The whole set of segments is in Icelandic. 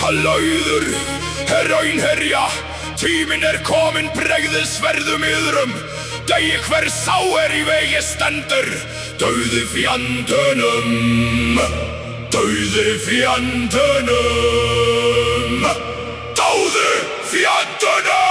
Kalauður, raunherja, tíminn kominn, bregðið sverðum yðrum. Degi hver sá í vegi stendur, dauði fjandunum, dauði fjandunum, dauði fjandunum.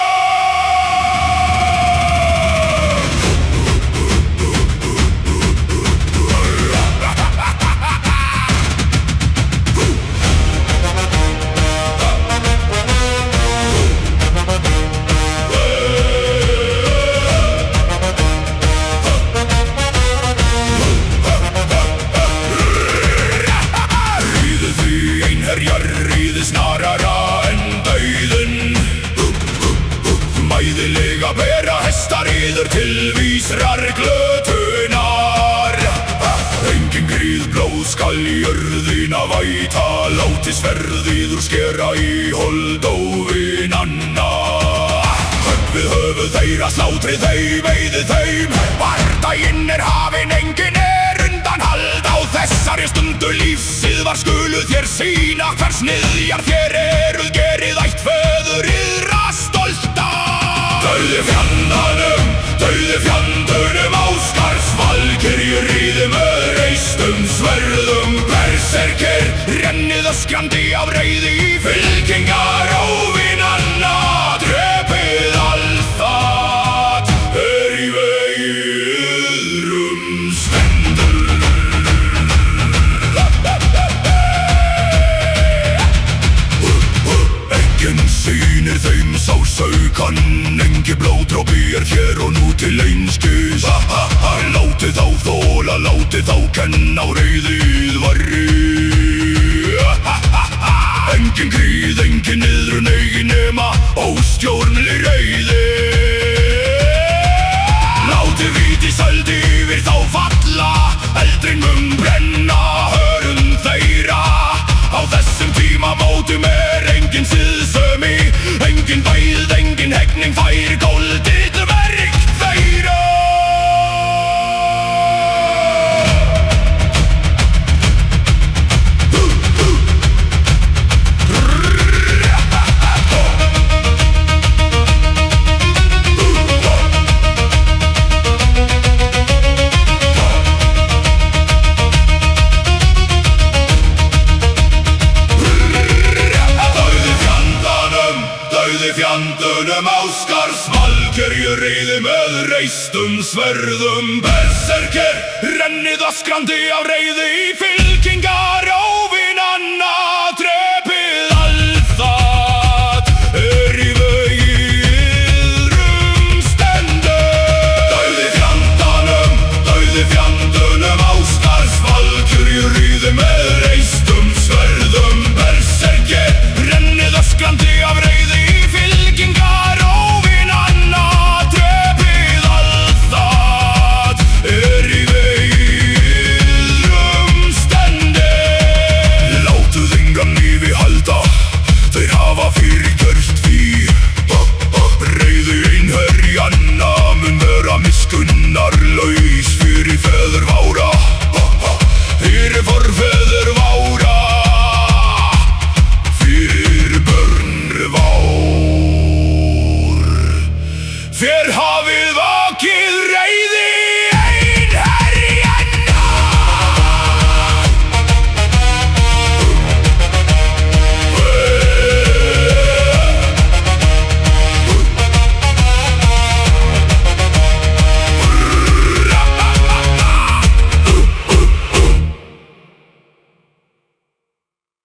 Ríði snarara en dauðinn, mæðilega bera hestar yður til vísrar glötunar. Engin gríð blóð skal í jörðina væta, láti sverð yður skera í hold óvinanna. Högg við höfuð þeirra, slátrið þeim, eyðið þeim, bardaginn hafinn, engin undanhald á þessari stundu lífsið var skuluð þér sýna hvers niðjar þér eruð, gerið ættföður yðra stolta. Dauði fjandanum, dauði fjandunum, Áskars valkyrjur ríði með reistum sverðum. Berserkir rennið öskrandi af reiði í fylkingar óvinanna. Drepið allt í vegi yðrum stendur. Sýnir þeim sásaukan, engi blóðdropi hér og nú til einskis. Látið þá þola, látið þá kenna á reiðið varri. Engin gríð, engin niðrun, eigin nema óstjórnleg reiði. Látið víti söldi yfir þá falla, eldrin mun brenna hörund þeirra. Á þessum tímamótum engin siðsömi, engin bæð, engin hegning, fær góldið verk þeirra. Fjandunum, Áskars valkyrjur ríði með reistum sverðum. Berserkir rennið öskrandi af reiði í fylkingar